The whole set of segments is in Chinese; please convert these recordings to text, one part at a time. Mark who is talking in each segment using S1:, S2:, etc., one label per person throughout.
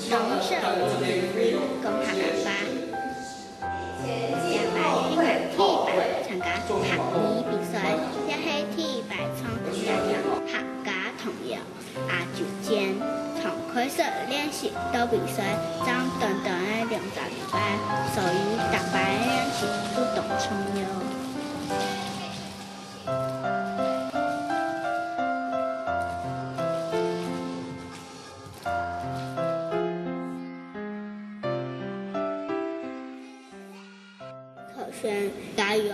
S1: 农社公学班，也係興人 T 班參加學年比賽，也係 T 班從日日客家童謠阿九間，從開始練習到比賽，將短短的2個禮拜，所以大班練習都懂重要。可选加油！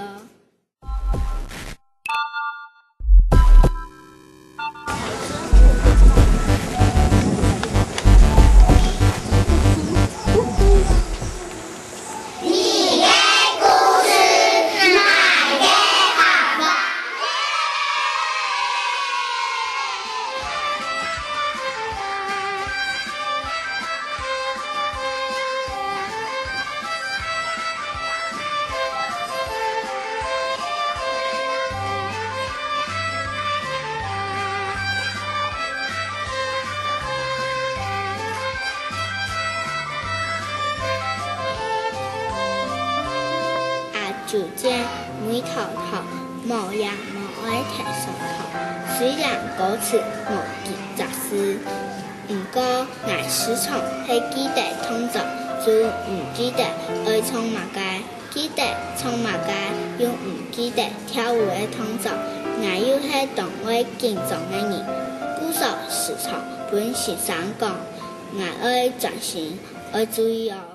S1: 主見每頭頭，無人無愛提手頭。雖然歌詞無記雜詩，不過愛師從係記得創作，就唔記得愛創馬街，記得創馬街，又唔記得跳舞嘅創作。愛又係當為敬重嘅人，故作時從本先生講，愛愛專心，愛注意哦。